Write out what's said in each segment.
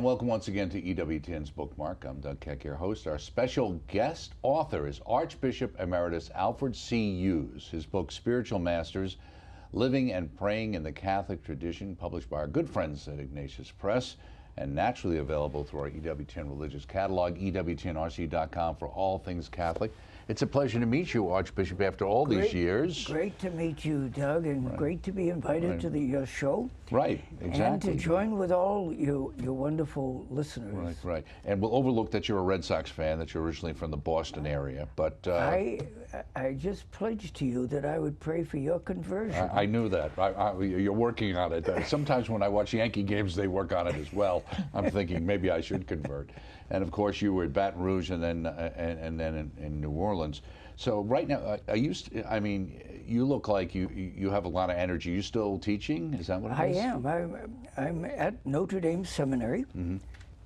And welcome once again to EWTN's Bookmark. I'm Doug Keck, your host. Our special guest author is Archbishop Emeritus Alfred C. Hughes. His book, Spiritual Masters, Living and Praying in the Catholic Tradition, published by our good friends at Ignatius Press, and naturally available through our EWTN religious catalog, EWTNRC.com, for all things Catholic. It's a pleasure to meet you, Archbishop, after all these years. Great to meet you, Doug, and great to be invited to the show. Right, exactly. And to join with all your wonderful listeners. Right. And we'll overlook that you're a Red Sox fan, that you're originally from the Boston area, but... I just pledged to you that I would pray for your conversion. I knew that. You're working on it. Sometimes when I watch Yankee games, they work on it as well. I'm thinking maybe I should convert. And of course, you were at Baton Rouge and then in New Orleans. So right now, you look like you have a lot of energy. You still teaching? Is that what it is? I am. I'm at Notre Dame Seminary,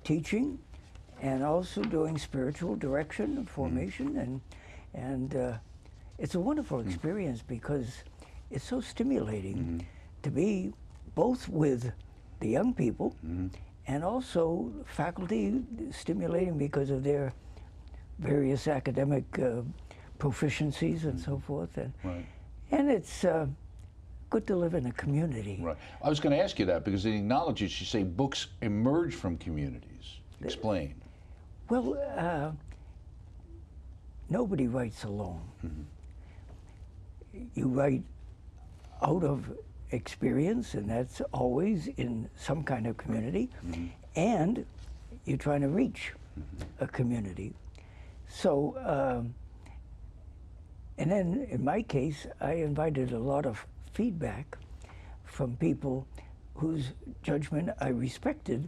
teaching, and also doing spiritual direction and formation, and it's a wonderful experience because it's so stimulating to be both with the young people and also faculty, stimulating because of their various academic proficiencies and so forth. And it's good to live in a community. Right. I was going to ask you that because in Acknowledges, you say books emerge from communities. Explain. Well, nobody writes alone. You write out of experience, and that's always in some kind of community, and you're trying to reach a community. So, and then in my case, I invited a lot of feedback from people whose judgment I respected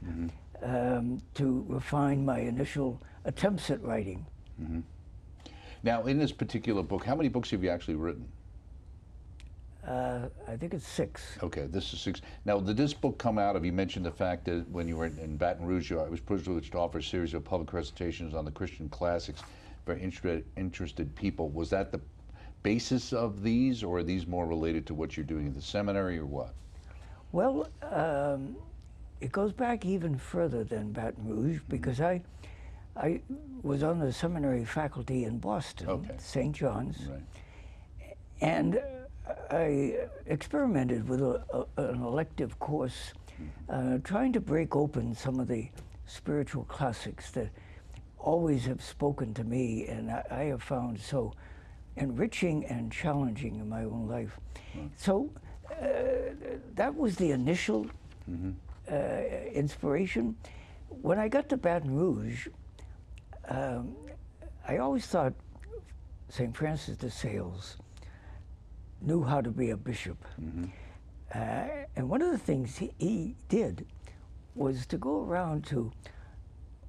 to refine my initial attempts at writing. Now, in this particular book, how many books have you actually written? I think it's 6. Okay, this is 6. Now, did this book come out of, you mentioned the fact that when you were in Baton Rouge, I was privileged to offer a series of public recitations on the Christian classics for interested people. Was that the basis of these, or are these more related to what you're doing at the seminary, or what? Well, it goes back even further than Baton Rouge, because I was on the seminary faculty in Boston, St. John's, and I experimented with an elective course, trying to break open some of the spiritual classics that always have spoken to me, and I have found so enriching and challenging in my own life. So that was the initial inspiration. When I got to Baton Rouge, I always thought St. Francis de Sales knew how to be a bishop. And one of the things he did was to go around to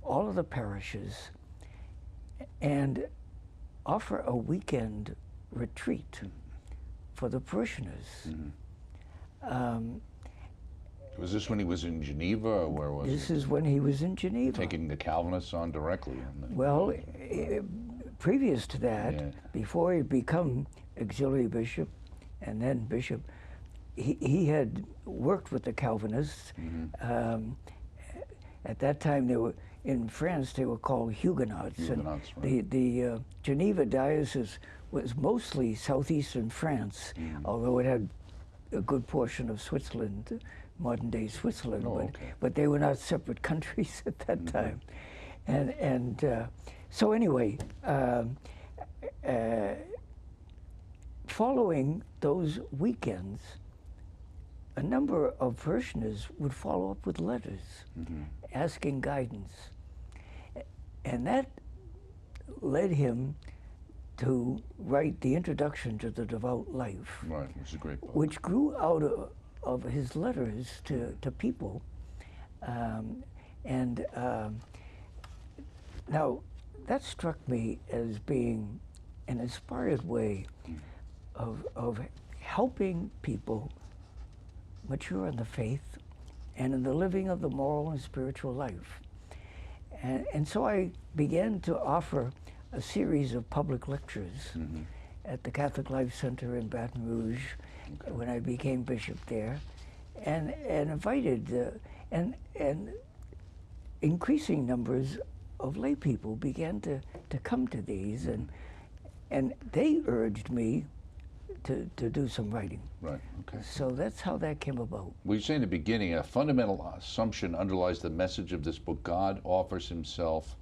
all of the parishes and offer a weekend retreat for the parishioners. Was this when he was in Geneva, or where was This is when he was in Geneva. Taking the Calvinists on directly? Well, previous to that, before he become auxiliary bishop and then bishop, he had worked with the Calvinists. At that time, they were in France. They were called Huguenots. The Geneva diocese was mostly southeastern France, although it had a good portion of Switzerland, modern-day Switzerland. But they were not separate countries at that time. And so anyway, following those weekends, a number of parishioners would follow up with letters asking guidance. And that led him to write the Introduction to the Devout Life, which is a great book, which grew out of his letters to people. Now, that struck me as being an inspired way of helping people mature in the faith and in the living of the moral and spiritual life. And so I began to offer a series of public lectures at the Catholic Life Center in Baton Rouge when I became bishop there, and invited, and increasing numbers of lay people began to come to these, and they urged me to do some writing. Right, okay. So that's how that came about. Well, you say in the beginning, a fundamental assumption underlies the message of this book: God offers himself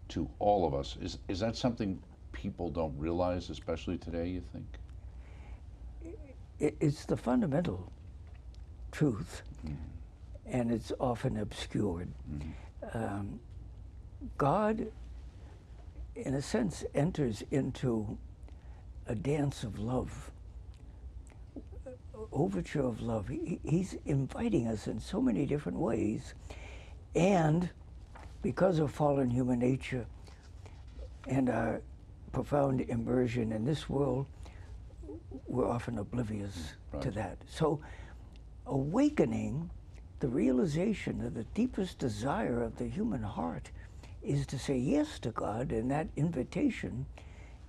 to all of us. Is that something people don't realize, especially today, you think? It's the fundamental truth, and it's often obscured. God, in a sense, enters into a dance of love, overture of love. He's inviting us in so many different ways, and because of fallen human nature and our profound immersion in this world, we're often oblivious to that. So awakening the realization of the deepest desire of the human heart is to say yes to God, and that invitation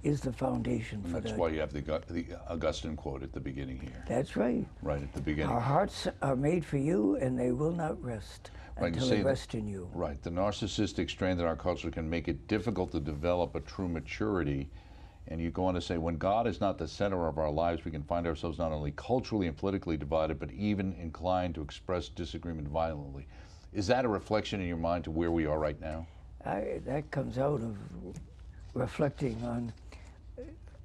is the foundation for that. That's why you have the Augustine quote at the beginning here. That's right. Right at the beginning. Our hearts are made for you, and they will not rest until they rest in you. Right. The narcissistic strand in our culture can make it difficult to develop a true maturity. And you go on to say, when God is not the center of our lives, we can find ourselves not only culturally and politically divided, but even inclined to express disagreement violently. Is that a reflection in your mind to where we are right now? That comes out of reflecting on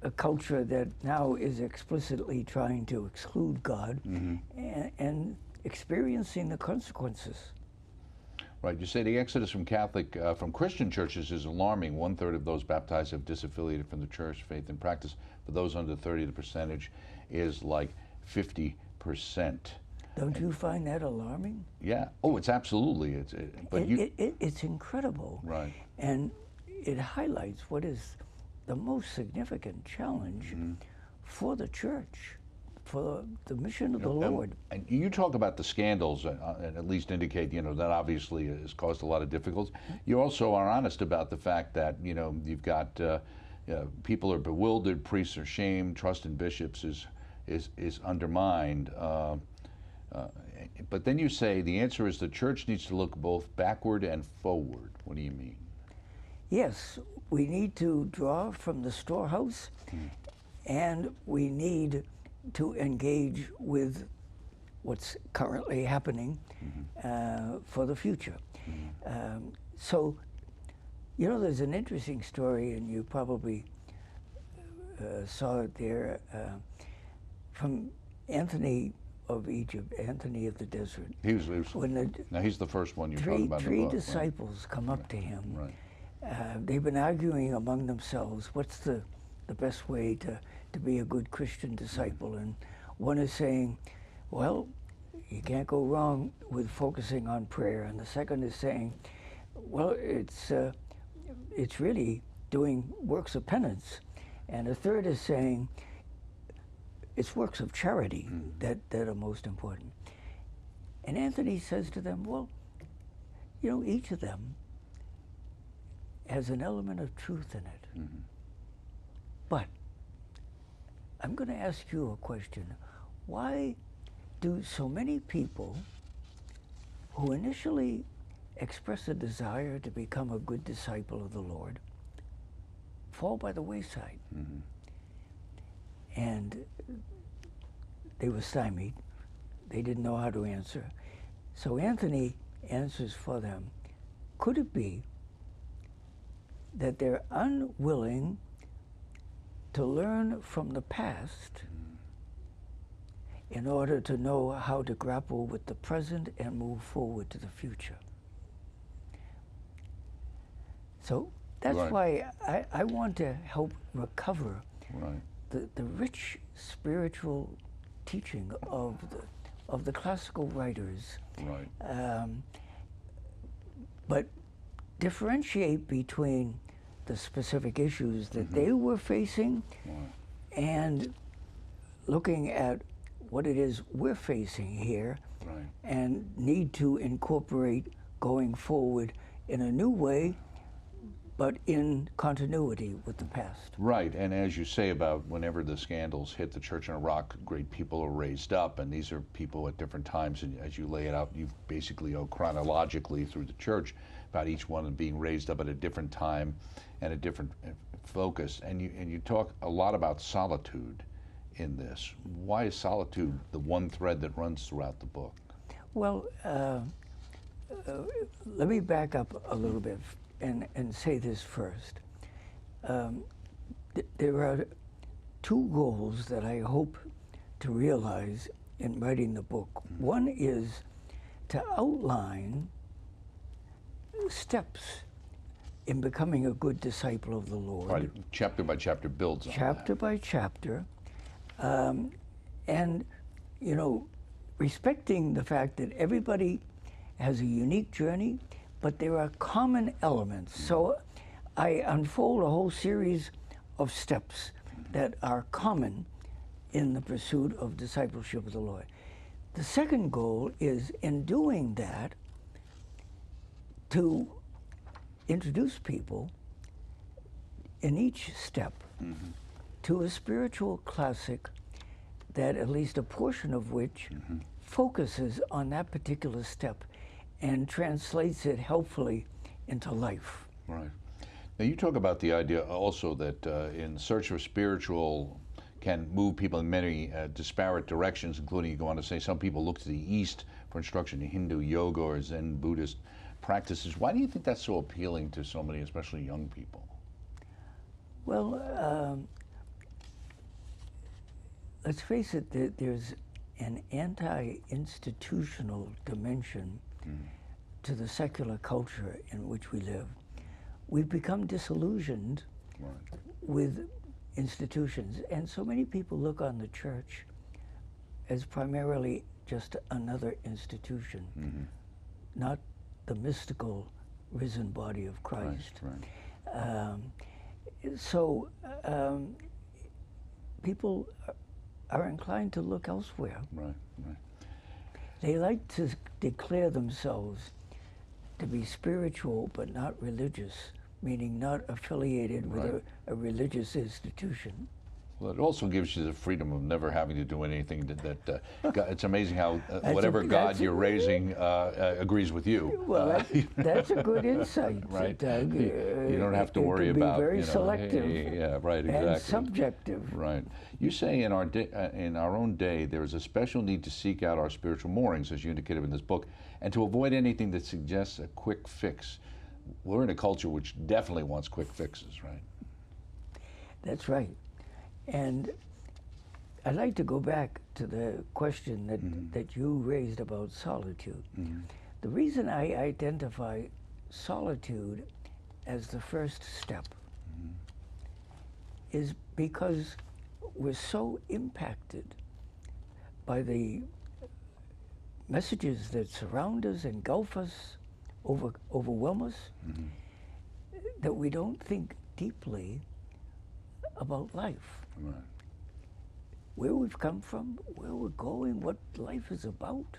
a culture that now is explicitly trying to exclude God and experiencing the consequences. Right. You say the exodus from Christian churches is alarming. 1/3 of those baptized have disaffiliated from the church, faith, and practice. For those under 30, the percentage is like 50%. Don't you find that alarming? Yeah. Oh, it's absolutely. It's incredible. Right. And it highlights what is the most significant challenge for the church, for the mission of the Lord. And you talk about the scandals, and at least indicate, that obviously has caused a lot of difficulties. You also are honest about the fact that, you've got people are bewildered, priests are shamed, trust in bishops is undermined. But then you say the answer is the church needs to look both backward and forward. What do you mean? Yes, we need to draw from the storehouse, and we need to engage with what's currently happening for the future. So, there's an interesting story, and you probably saw it there, from Anthony of Egypt, Anthony of the Desert. Now he's the first one you're talking about in the book. Three disciples come up to him. Right. They've been arguing among themselves, what's the best way to be a good Christian disciple? And one is saying, well, you can't go wrong with focusing on prayer. And the second is saying, well, it's really doing works of penance. And the third is saying, it's works of charity that are most important. And Anthony says to them, well, each of them has an element of truth in it. But I'm going to ask you a question. Why do so many people who initially express a desire to become a good disciple of the Lord fall by the wayside? And they were stymied. They didn't know how to answer. So Anthony answers for them. Could it be that they're unwilling to learn from the past in order to know how to grapple with the present and move forward to the future? So that's why I want to help recover the rich spiritual teaching of the classical writers, but differentiate between the specific issues that they were facing and looking at what it is we're facing here and need to incorporate going forward in a new way, but in continuity with the past. Right, and as you say about whenever the scandals hit the church in Iraq, great people are raised up, and these are people at different times, and as you lay it out, you basically go chronologically through the church. about each one and being raised up at a different time and a different focus. And you talk a lot about solitude in this. Why is solitude the one thread that runs throughout the book? Well, let me back up a little bit and say this first. There are two goals that I hope to realize in writing the book. One is to outline steps in becoming a good disciple of the Lord. Right, chapter by chapter builds on chapter that. by chapter. And, you know, respecting the fact that everybody has a unique journey, but there are common elements. So I unfold a whole series of steps that are common in the pursuit of discipleship of the Lord. The second goal is, in doing that, to introduce people in each step to a spiritual classic that at least a portion of which focuses on that particular step and translates it helpfully into life. Right. Now you talk about the idea also that in search for spiritual can move people in many disparate directions, including, you go on to say, some people look to the East for instruction in Hindu yoga or Zen Buddhist practices. Why do you think that's so appealing to so many, especially young people? Well, let's face it, there's an anti-institutional dimension to the secular culture in which we live. We've become disillusioned with institutions, and so many people look on the church as primarily just another institution, not the mystical risen body of Christ. So people are inclined to look elsewhere. They like to declare themselves to be spiritual but not religious, meaning not affiliated with a religious institution. Well, it also gives you the freedom of never having to do anything that it's amazing how whatever God you're raising agrees with you. Well, that's a good insight, Doug. You don't have to worry about, be very selective and subjective. Right. You say in our own day there is a special need to seek out our spiritual moorings, as you indicated in this book, and to avoid anything that suggests a quick fix. We're in a culture which definitely wants quick fixes, right? That's right. And I'd like to go back to the question that you raised about solitude. The reason I identify solitude as the first step is because we're so impacted by the messages that surround us, engulf us, overwhelm us, that we don't think deeply about life. Where we've come from, where we're going, what life is about.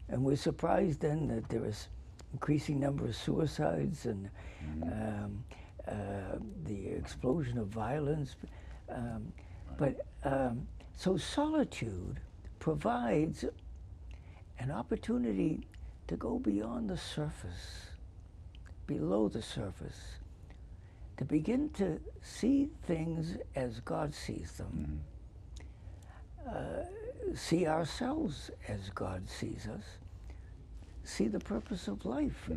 And we're surprised then that there is increasing number of suicides and the explosion of violence. So solitude provides an opportunity to go beyond the surface, below the surface, to begin to see things as God sees them, see ourselves as God sees us, see the purpose of life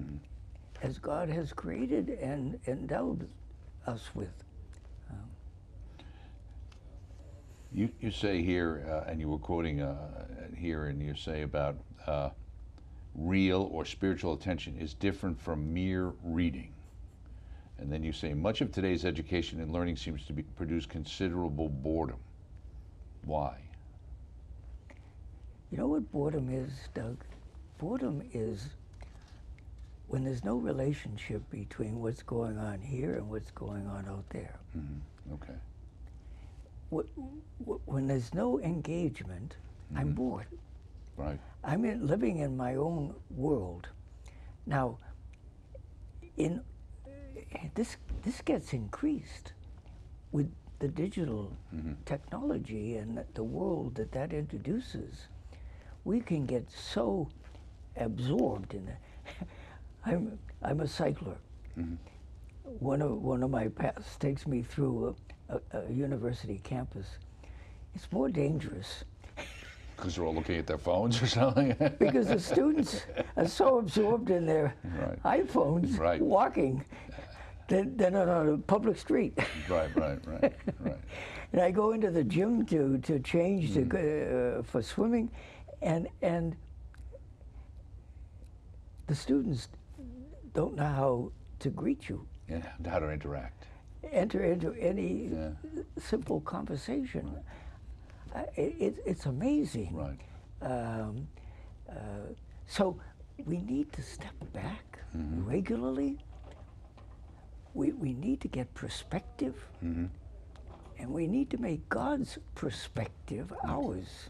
as God has created and endowed us with. You say here, and you were quoting here, and you say about real or spiritual attention is different from mere reading. And then you say, much of today's education and learning seems to produce considerable boredom. Why? You know what boredom is, Doug? Boredom is when there's no relationship between what's going on here and what's going on out there. Okay. When there's no engagement, I'm bored. Right. I'm living in my own world. Now, this gets increased with the digital technology and the world that introduces. We can get so absorbed in it. I'm a cycler. Mm-hmm. One of my paths takes me through a university campus. It's more dangerous. Because they're all looking at their phones or something? Because the students are so absorbed in their iPhones walking than on a public street. Right. And I go into the gym to change for swimming, and the students don't know how to greet you. Yeah, how to interact. Enter into any simple conversation. It's amazing. Right. So we need to step back regularly. We need to get perspective, and we need to make God's perspective ours.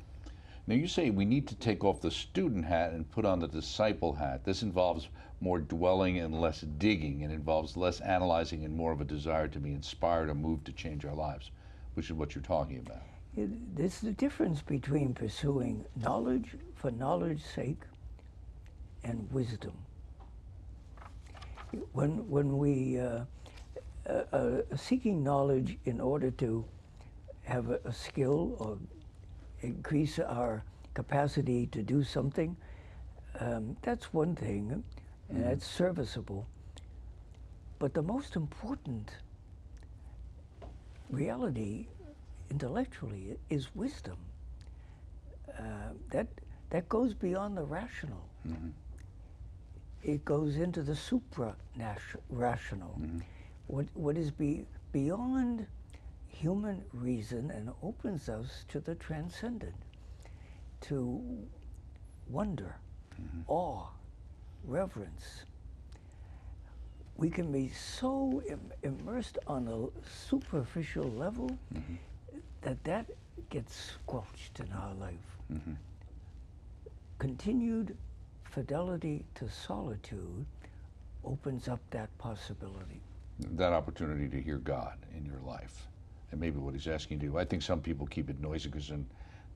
Now you say we need to take off the student hat and put on the disciple hat. This involves more dwelling and less digging. It involves less analyzing and more of a desire to be inspired or moved to change our lives, which is what you're talking about. There's the difference between pursuing knowledge for knowledge's sake and wisdom. When we seeking knowledge in order to have a skill or increase our capacity to do something, that's one thing, and that's serviceable. But the most important reality intellectually is wisdom. That goes beyond the rational. It goes into the supra-rational. What is beyond human reason and opens us to the transcendent, to wonder, awe, reverence. We can be so immersed on a superficial level that gets squelched in our life. Continued fidelity to solitude opens up that possibility. That opportunity to hear God in your life, and maybe what he's asking you to do. I think some people keep it noisy because then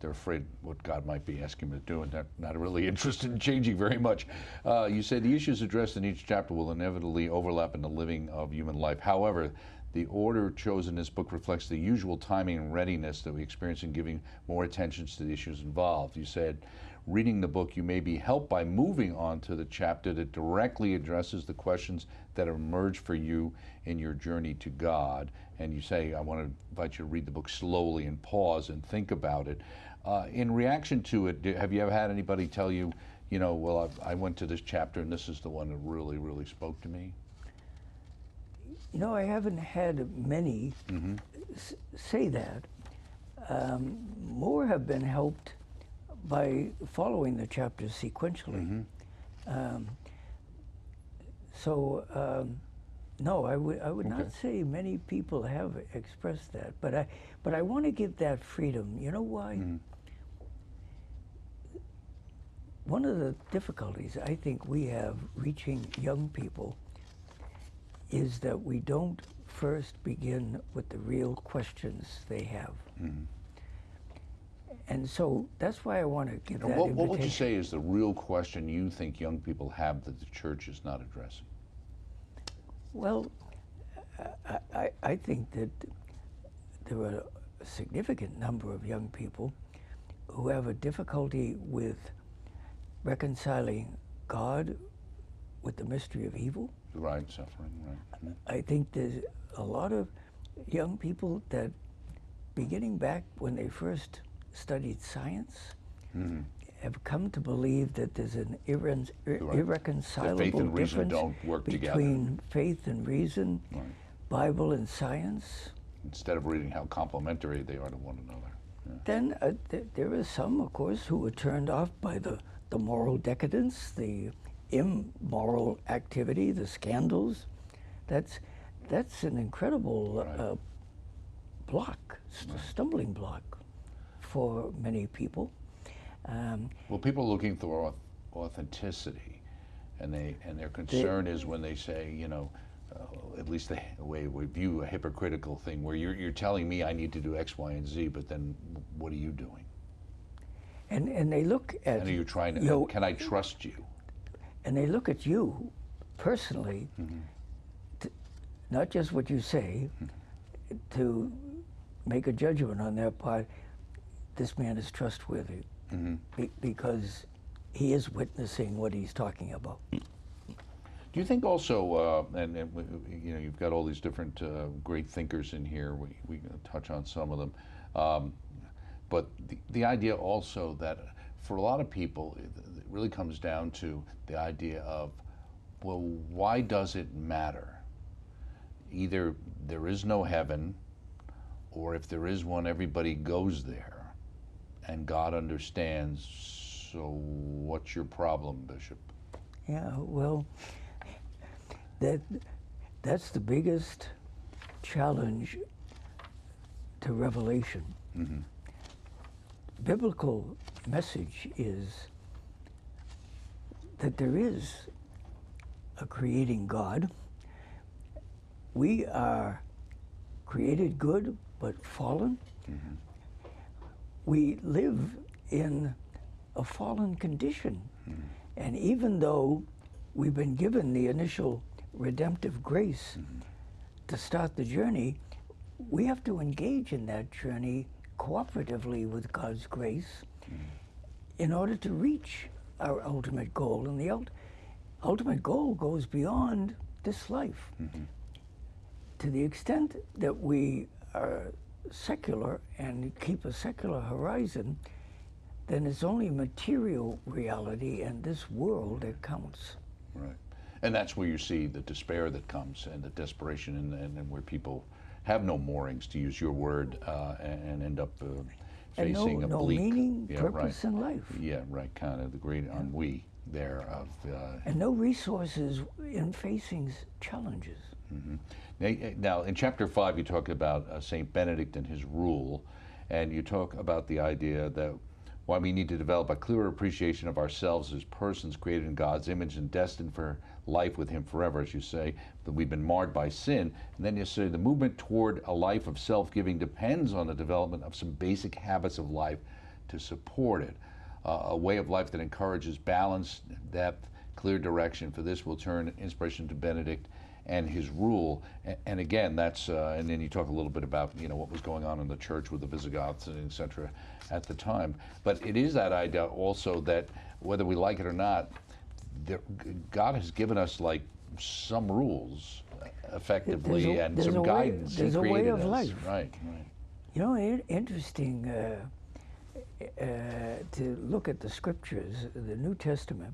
they're afraid what God might be asking them to do, and they're not really interested in changing very much. You say the issues addressed in each chapter will inevitably overlap in the living of human life. However, the order chosen in this book reflects the usual timing and readiness that we experience in giving more attention to the issues involved. You said, reading the book, you may be helped by moving on to the chapter that directly addresses the questions that emerge for you in your journey to God. And you say, I want to invite you to read the book slowly and pause and think about it. In reaction to it, have you ever had anybody tell you, well, I went to this chapter and this is the one that really, really spoke to me? I haven't had many say that. More have been helped by following the chapters sequentially. No, I would not say many people have expressed that, but I want to give that freedom. You know why? One of the difficulties I think we have reaching young people is that we don't first begin with the real questions they have. And so that's why I want to give that invitation. What would you say is the real question you think young people have that the church is not addressing? Well, I think that there are a significant number of young people who have a difficulty with reconciling God with the mystery of evil. Right, suffering, right. I think there's a lot of young people that, beginning back when they first studied science, have come to believe that there's an irreconcilable faith and reason difference don't work between together. Faith and reason, Bible and science. Instead of reading how complementary they are to one another. Then there are some, of course, who were turned off by the moral decadence, the immoral activity, the scandals. That's an incredible block, stumbling block for many people. Well, people are looking for authenticity, and their concern is when they say, at least the way we view a hypocritical thing, where you're telling me I need to do X, Y, and Z, but then what are you doing? And they look at. And are you trying to? Can I trust you? And they look at you personally, not just what you say, to make a judgment on their part, this man is trustworthy because he is witnessing what he's talking about. Do you think also, and you know, you've got all these different great thinkers in here, we touch on some of them, but the idea also that for a lot of people, it really comes down to the idea of, well, why does it matter? Either there is no heaven, or if there is one, everybody goes there, and God understands, so what's your problem, Bishop? Yeah, well, that's the biggest challenge to revelation. Biblical message is that there is a creating God. We are created good, but fallen. We live in a fallen condition. And even though we've been given the initial redemptive grace to start the journey, we have to engage in that journey cooperatively with God's grace in order to reach our ultimate goal. And the ultimate goal goes beyond this life. To the extent that we are secular and keep a secular horizon, then it's only material reality and this world that counts. Right. And that's where you see the despair that comes and the desperation and where people have no moorings, to use your word, and end up facing and a bleak... no meaning, purpose right. in life. Yeah, right, kind of the great ennui there of... and no resources in facing challenges. Now, in chapter 5, you talk about St. Benedict and his rule, and you talk about the idea that why we need to develop a clearer appreciation of ourselves as persons created in God's image and destined for life with him forever, as you say, that we've been marred by sin. And then you say the movement toward a life of self-giving depends on the development of some basic habits of life to support it. A way of life that encourages balance, depth, clear direction. For this, we'll turn inspiration to Benedict and his rule. And again, that's, and then you talk a little bit about, you know, what was going on in the church with the Visigoths and et cetera at the time. But it is that idea also that whether we like it or not, God has given us like some rules effectively and some guidance. There's a way of life. Right. You know, interesting to look at the scriptures, the New Testament.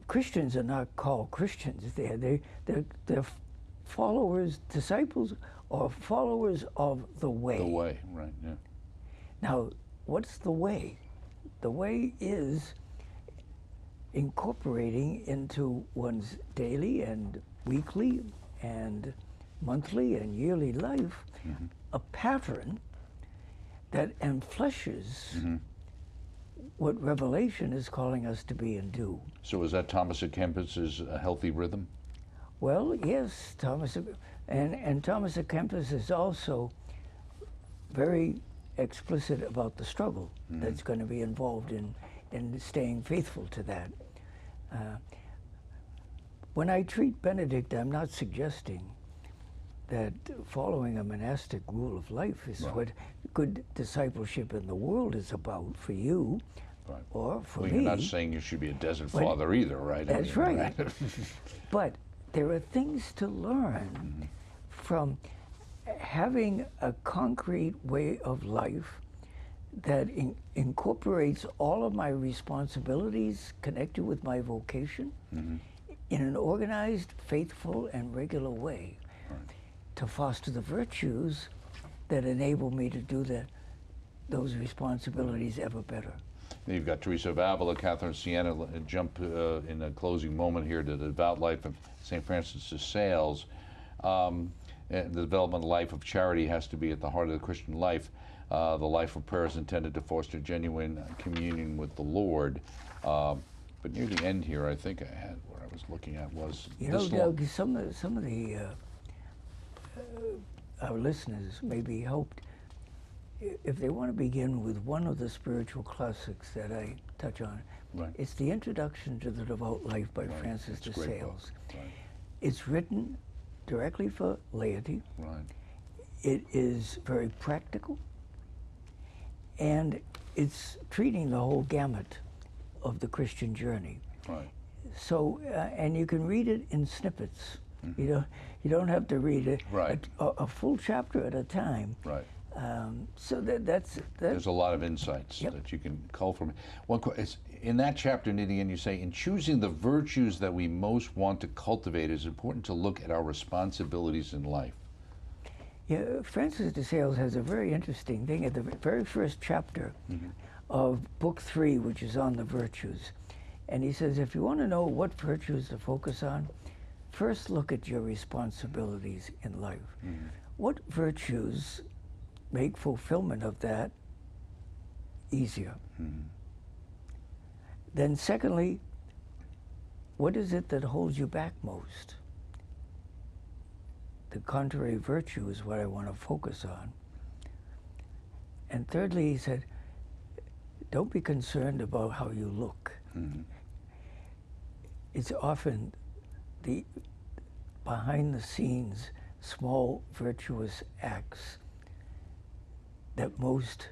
Christians are not called Christians. They're followers, disciples, or followers of the way. The way, right, yeah. Now, what's the way? The way is incorporating into one's daily and weekly and monthly and yearly life a pattern that enfleshes what Revelation is calling us to be and do. So is that Thomas à Kempis's healthy rhythm? Well, yes, Thomas, and Thomas à Kempis is also very explicit about the struggle that's going to be involved in staying faithful to that. When I treat Benedict, I'm not suggesting that following a monastic rule of life is what good discipleship in the world is about for you or for me. You're not saying you should be a desert father either, right? That's right. But there are things to learn from having a concrete way of life that incorporates all of my responsibilities connected with my vocation in an organized, faithful, and regular way to foster the virtues that enable me to do those responsibilities ever better. Then you've got Teresa of Avila, Catherine of Siena, jump in a closing moment here to the devout life of St. Francis de Sales. The development life of charity has to be at the heart of the Christian life. The life of prayer is intended to foster genuine communion with the Lord. But near the end here, I think I had where I was looking at was... You know, Doug, some of the our listeners may be helped if they want to begin with one of the spiritual classics that I touch on, Right. It's The Introduction to the Devout Life by Francis de Sales. Right. It's written directly for laity. Right. It is very practical, and it's treating the whole gamut of the Christian journey. Right. So, and you can read it in snippets. You don't have to read a full chapter at a time. Right. So that's there's a lot of insights that you can cull from it. In that chapter, near the end, you say, in choosing the virtues that we most want to cultivate, it's important to look at our responsibilities in life. Yeah, Francis de Sales has a very interesting thing at the very first chapter of Book 3, which is on the virtues. And he says, if you want to know what virtues to focus on, first look at your responsibilities in life. What virtues make fulfillment of that easier? Then secondly, what is it that holds you back most? The contrary virtue is what I want to focus on. And thirdly, he said, don't be concerned about how you look. It's often the behind the scenes, small virtuous acts that most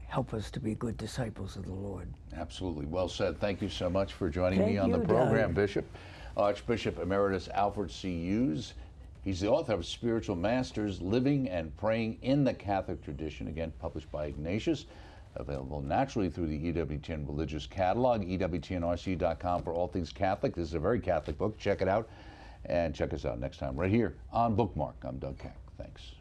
help us to be good disciples of the Lord. Absolutely. Well said. Thank you so much for joining me on the program, Bishop. Archbishop Emeritus Alfred C. Hughes. He's the author of Spiritual Masters, Living and Praying in the Catholic Tradition, again, published by Ignatius, available naturally through the EWTN Religious Catalog, EWTNRC.com for all things Catholic. This is a very Catholic book. Check it out, and check us out next time right here on Bookmark. I'm Doug Keck. Thanks.